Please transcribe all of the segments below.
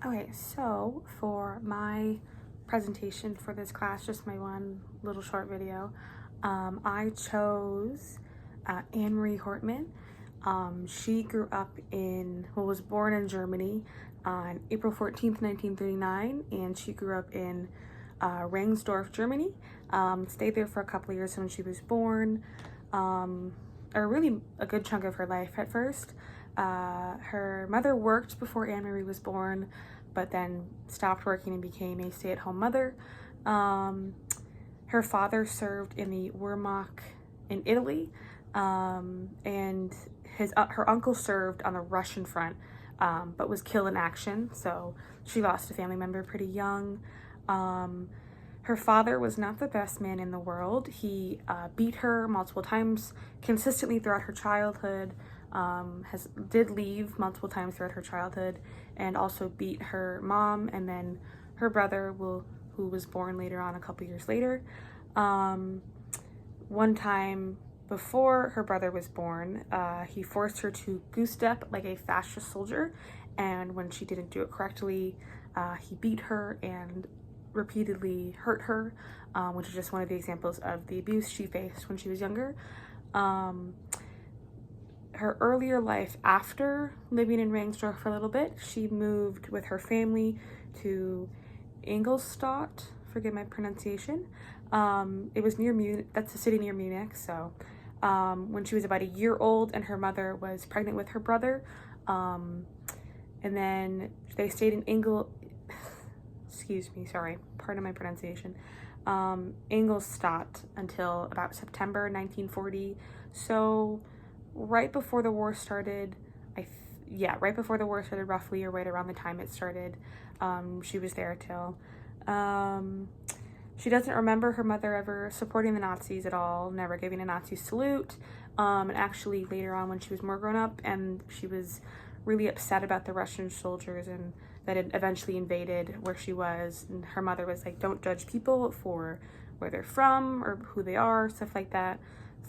Okay, so for my presentation for this class, just my one little short video, I chose Anne Marie Hortman. She grew up was born in Germany on April 14th, 1939, and she grew up in Rangsdorf, Germany. Stayed there for a couple of years when she was born, or really a good chunk of her life at first. Her mother worked before Anne Marie was born, but then stopped working and became a stay-at-home mother. Her father served in the Wehrmacht in Italy, and her uncle served on the Russian front, but was killed in action, so she lost a family member pretty young. Her father was not the best man in the world. He beat her multiple times consistently throughout her childhood, did leave multiple times throughout her childhood, and also beat her mom and then her brother, who was born later on a couple years later. One time before her brother was born, he forced her to goose step like a fascist soldier, and when she didn't do it correctly, he beat her and repeatedly hurt her, which is just one of the examples of the abuse she faced when she was younger. Her earlier life after living in Rangsdorf for a little bit, she moved with her family to Ingolstadt, forget my pronunciation. It was near Munich, that's a city near Munich, so when she was about a year old and her mother was pregnant with her brother, and then they stayed in pardon my pronunciation, Ingolstadt until about September 1940. So right before the war started, roughly, or right around the time it started, she was there till, she doesn't remember her mother ever supporting the Nazis at all, never giving a Nazi salute, and actually later on when she was more grown up and she was really upset about the Russian soldiers and that had eventually invaded where she was, and her mother was like, don't judge people for where they're from or who they are, stuff like that.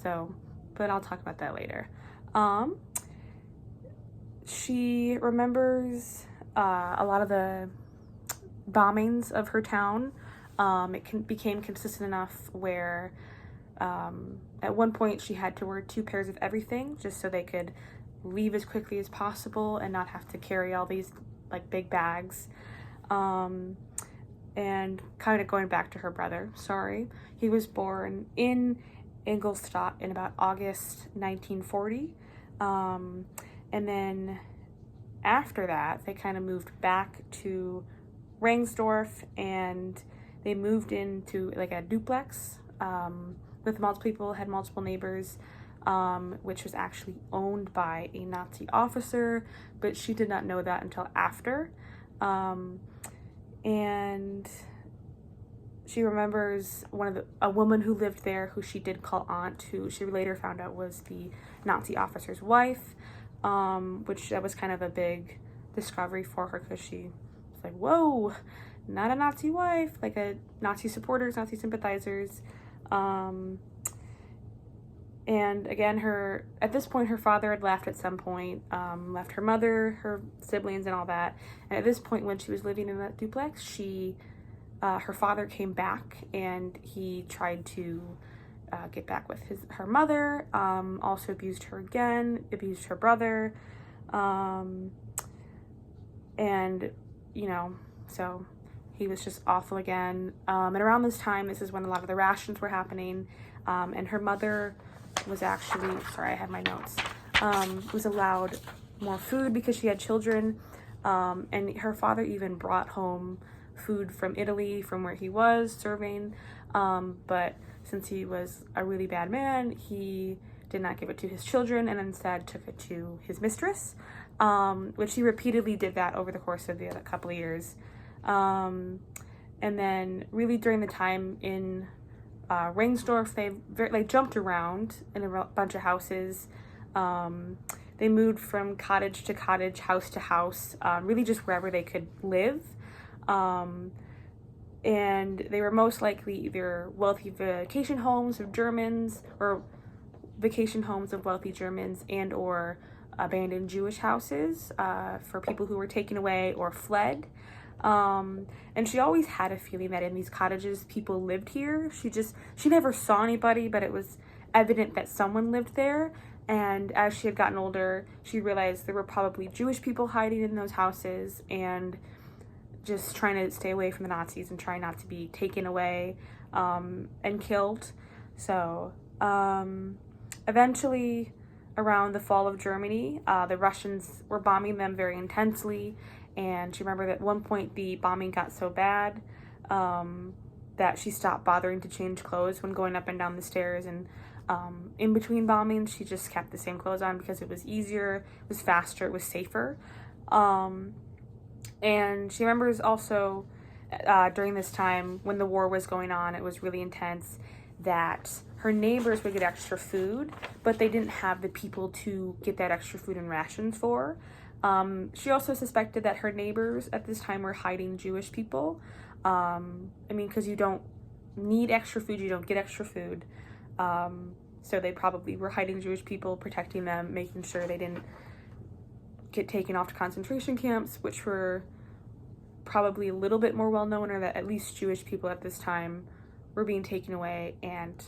So, but I'll talk about that later. She remembers a lot of the bombings of her town. It became consistent enough where at one point she had to wear 2 pairs of everything just so they could leave as quickly as possible and not have to carry all these like big bags. And kind of going back to her brother, he was born in Ingolstadt in about August 1940. And then after that, they kind of moved back to Rangsdorf, and they moved into like a duplex with multiple people, had multiple neighbors, which was actually owned by a Nazi officer, but she did not know that until after. And she remembers a woman who lived there who she did call aunt, who she later found out was the Nazi officer's wife, which that was kind of a big discovery for her because she was like, whoa, not a Nazi wife, like a Nazi supporters, Nazi sympathizers. And again, at this point, her father had left at some point, left her mother, her siblings, and all that. And at this point, when she was living in that duplex, her father came back and he tried to get back with her mother, also abused her again, abused her brother, and, so he was just awful again. And around this time, this is when a lot of the rations were happening, and her mother was actually, I had my notes, was allowed more food because she had children, and her father even brought home food from Italy from where he was serving, but since he was a really bad man, he did not give it to his children and instead took it to his mistress, which he repeatedly did that over the course of the couple of years. And then really during the time in Rangsdorf, they jumped around in a bunch of houses. They moved from cottage to cottage, house to house, really just wherever they could live. And they were most likely either wealthy vacation homes of Germans or vacation homes of wealthy Germans, and or abandoned Jewish houses for people who were taken away or fled. And she always had a feeling that in these cottages, people lived here. She never saw anybody, but it was evident that someone lived there. And as she had gotten older, she realized there were probably Jewish people hiding in those houses and just trying to stay away from the Nazis and try not to be taken away and killed. So eventually, around the fall of Germany, the Russians were bombing them very intensely. And she remembered that at one point the bombing got so bad that she stopped bothering to change clothes when going up and down the stairs. And in between bombings, she just kept the same clothes on because it was easier, it was faster, it was safer. And she remembers also during this time when the war was going on, it was really intense, that her neighbors would get extra food, but they didn't have the people to get that extra food and rations for. She also suspected that her neighbors at this time were hiding Jewish people. Because you don't need extra food, you don't get extra food. So they probably were hiding Jewish people, protecting them, making sure they didn't get taken off to concentration camps, which were probably a little bit more well known, or that at least Jewish people at this time were being taken away and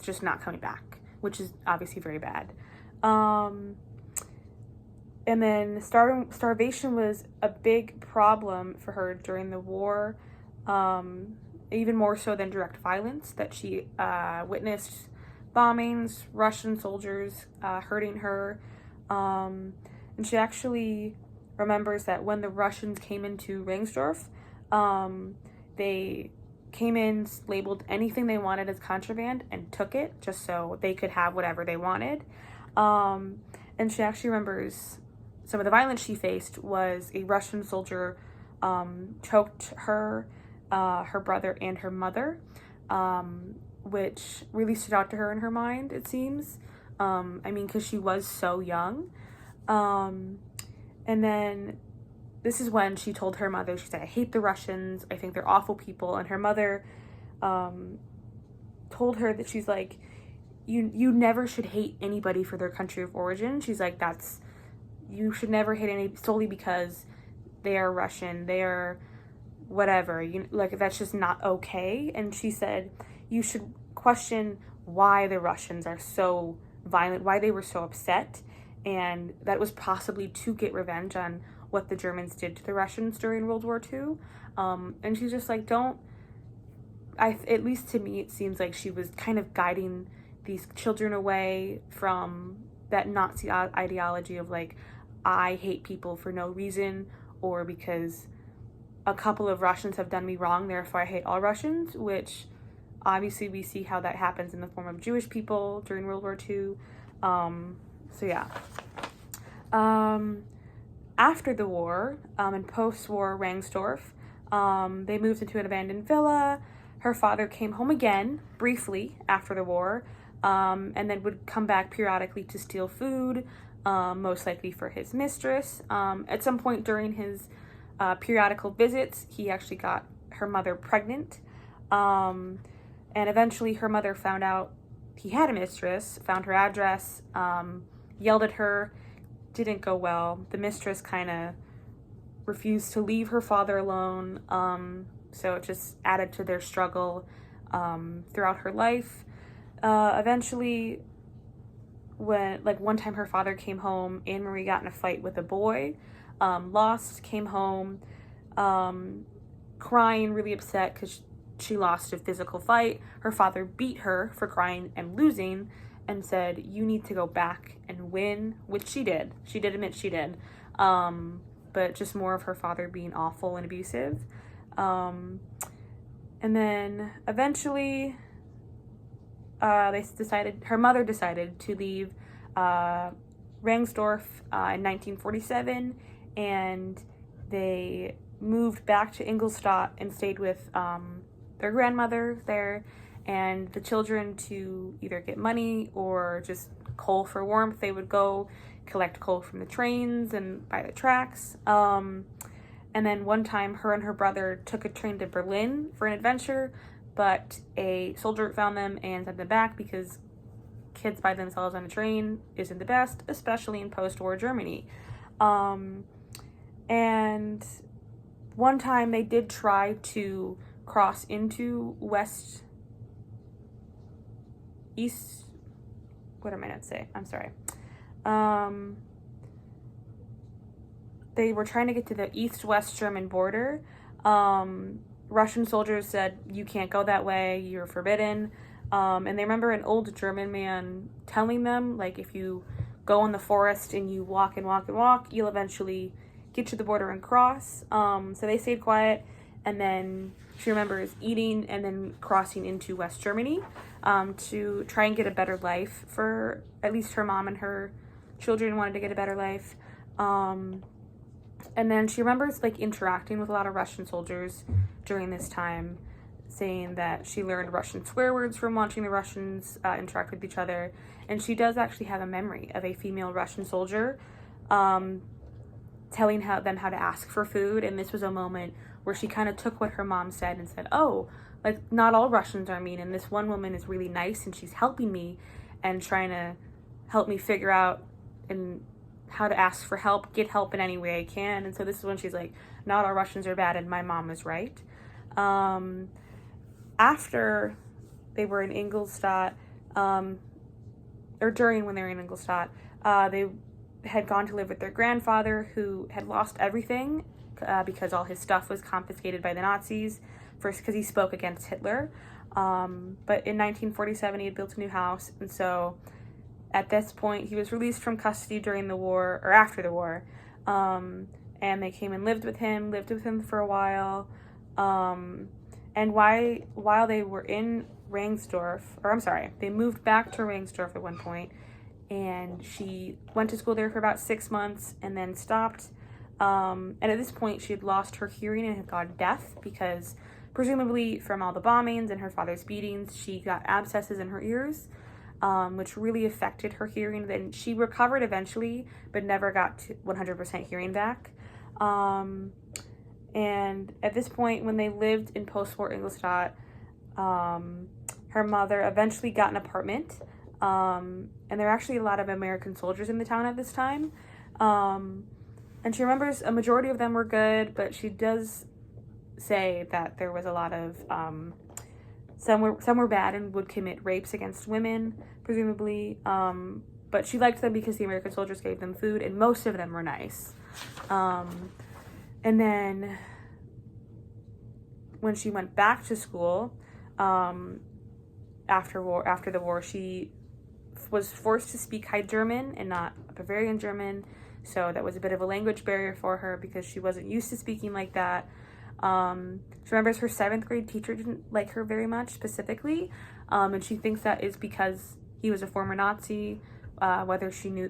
just not coming back, which is obviously very bad. And then starvation was a big problem for her during the war, even more so than direct violence, that she witnessed bombings, Russian soldiers hurting her. And she actually remembers that when the Russians came into Rangsdorf, they came in, labeled anything they wanted as contraband, and took it just so they could have whatever they wanted. And she actually remembers some of the violence she faced was a Russian soldier choked her, her brother, and her mother, which really stood out to her in her mind, it seems. Because she was so young. And then this is when she told her mother, she said, "I hate the Russians. I think they're awful people." And her mother told her that she's like, you never should hate anybody for their country of origin. She's like, you should never hate any solely because they are Russian, they are whatever. That's just not okay. And she said, you should question why the Russians are so violent, why they were so upset. And that was possibly to get revenge on what the Germans did to the Russians during World War II. And she's just like, at least to me, it seems like she was kind of guiding these children away from that Nazi ideology of like, I hate people for no reason, or because a couple of Russians have done me wrong, therefore I hate all Russians, which obviously we see how that happens in the form of Jewish people during World War II. So yeah. After the war, and post-war Rangsdorf, they moved into an abandoned villa. Her father came home again, briefly, after the war, and then would come back periodically to steal food, most likely for his mistress. At some point during his periodical visits, he actually got her mother pregnant. And eventually her mother found out he had a mistress, found her address, yelled at her. Didn't go well. The mistress kind of refused to leave her father alone, so it just added to their struggle throughout her life. Eventually, one time her father came home, Anne-Marie got in a fight with a boy, lost, came home, crying, really upset because she lost a physical fight. Her father beat her for crying and losing, and said, "You need to go back and win," which she did. She did admit she did. But just more of her father being awful and abusive. And then eventually, her mother decided to leave Rangsdorf in 1947, and they moved back to Ingolstadt and stayed with their grandmother there, and the children to either get money or just coal for warmth. They would go collect coal from the trains and by the tracks. And then one time, her and her brother took a train to Berlin for an adventure, but a soldier found them and sent them back because kids by themselves on a train isn't the best, especially in post-war Germany. And one time they did try to cross into what am I not say? I'm sorry. They were trying to get to the east-west German border. Russian soldiers said, you can't go that way, you're forbidden. And they remember an old German man telling them, like, if you go in the forest and you walk and walk and walk, you'll eventually get to the border and cross. So they stayed quiet, and then she remembers eating and then crossing into West Germany to try and get a better life for at least her mom, and her children wanted to get a better life. And then she remembers like interacting with a lot of Russian soldiers during this time, saying that she learned Russian swear words from watching the Russians interact with each other. And she does actually have a memory of a female Russian soldier telling them how to ask for food. And this was a moment where she kind of took what her mom said and said, oh, like, not all Russians are mean, and this one woman is really nice, and she's helping me and trying to help me figure out and how to ask for help, get help in any way I can. And so this is when she's like, not all Russians are bad, and my mom is right. After they were in Ingolstadt, or during when they were in Ingolstadt, they had gone to live with their grandfather, who had lost everything because all his stuff was confiscated by the Nazis, first because he spoke against Hitler. But in 1947, he had built a new house, and so at this point, he was released from custody during the war, or after the war, and they came and lived with him for a while, and while they were in they moved back to Rangsdorf at one point, and she went to school there for about 6 months and then stopped, and at this point, she had lost her hearing and had gone deaf because, presumably from all the bombings and her father's beatings, she got abscesses in her ears, which really affected her hearing. Then she recovered eventually, but never got to 100% hearing back. And at this point, when they lived in post-war Ingolstadt, her mother eventually got an apartment. And there are actually a lot of American soldiers in the town at this time. And she remembers a majority of them were good, but she does say that there was a lot of some were bad and would commit rapes against women, presumably. But she liked them because the American soldiers gave them food, and most of them were nice. And then when she went back to school after the war, she was forced to speak High German and not Bavarian German. So that was a bit of a language barrier for her because she wasn't used to speaking like that. She remembers her 7th grade teacher didn't like her very much specifically, and she thinks that is because he was a former Nazi, whether she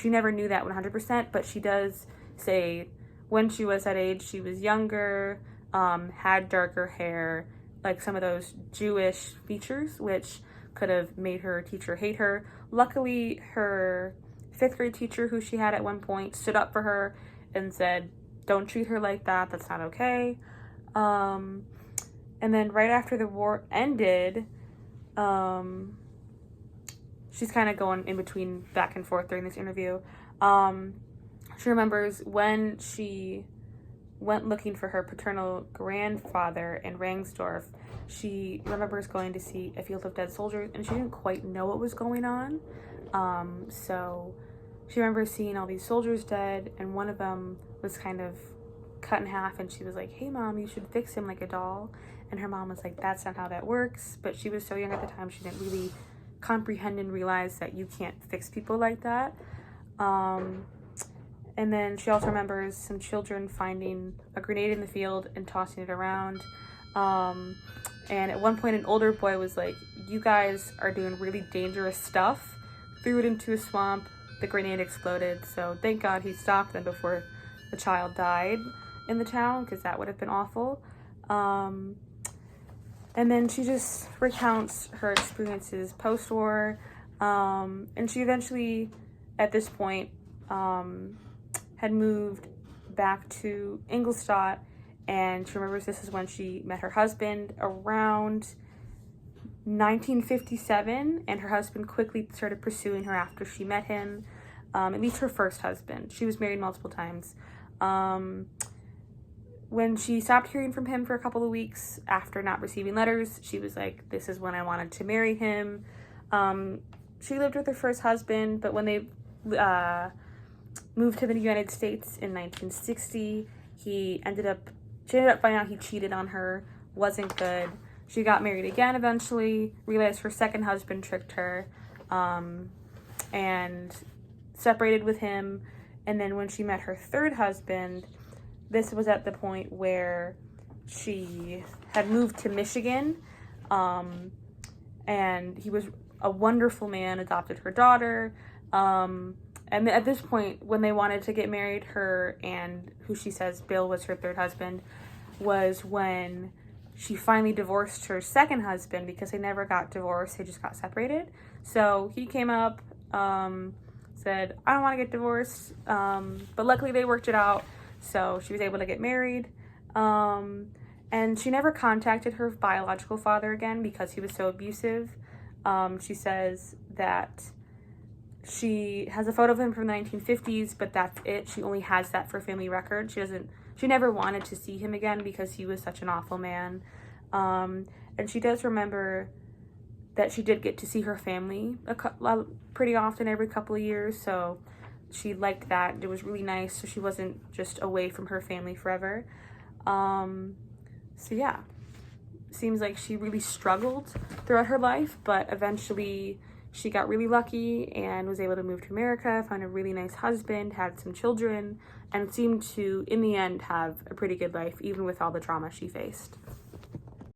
never knew that 100%, but she does say when she was that age, she was younger, had darker hair, like some of those Jewish features, which could have made her teacher hate her. Luckily, her 5th grade teacher, who she had at one point, stood up for her and said, don't treat her like that, that's not okay. And then right after the war ended, she's kind of going in between back and forth during this interview. She remembers when she went looking for her paternal grandfather in Rangsdorf, she remembers going to see a field of dead soldiers, and she didn't quite know what was going on. So she remembers seeing all these soldiers dead, and one of them was kind of cut in half, and she was like, hey mom, you should fix him like a doll. And her mom was like, that's not how that works. But she was so young at the time, she didn't really comprehend and realize that you can't fix people like that. And then she also remembers some children finding a grenade in the field and tossing it around. And at one point, an older boy was like, you guys are doing really dangerous stuff. Threw it into a swamp. The grenade exploded. So thank God he stopped them before the child died in the town, because that would have been awful. And then she just recounts her experiences post-war. And she eventually, at this point, had moved back to Ingolstadt, and she remembers this is when she met her husband around 1957, and her husband quickly started pursuing her after she met him, at least her first husband. She was married multiple times. When she stopped hearing from him for a couple of weeks after not receiving letters, she was like, this is when I wanted to marry him. She lived with her first husband, but when they moved to the United States in 1960, she ended up finding out he cheated on her, wasn't good. She got married again eventually, realized her second husband tricked her, and separated with him. And then when she met her third husband, this was at the point where she had moved to Michigan, and he was a wonderful man, adopted her daughter. And at this point, when they wanted to get married, her and who she says Bill was her third husband, was when she finally divorced her second husband, because they never got divorced, they just got separated. So he came up, said, I don't want to get divorced, but luckily they worked it out, so she was able to get married. And she never contacted her biological father again because he was so abusive. She says that she has a photo of him from the 1950s, but that's it. She only has that for family record. She never wanted to see him again because he was such an awful man. And she does remember that she did get to see her family pretty often, every couple of years. So she liked that. It was really nice. So she wasn't just away from her family forever. So yeah, seems like she really struggled throughout her life, but eventually she got really lucky and was able to move to America, found a really nice husband, had some children, and seemed to, in the end, have a pretty good life, even with all the trauma she faced.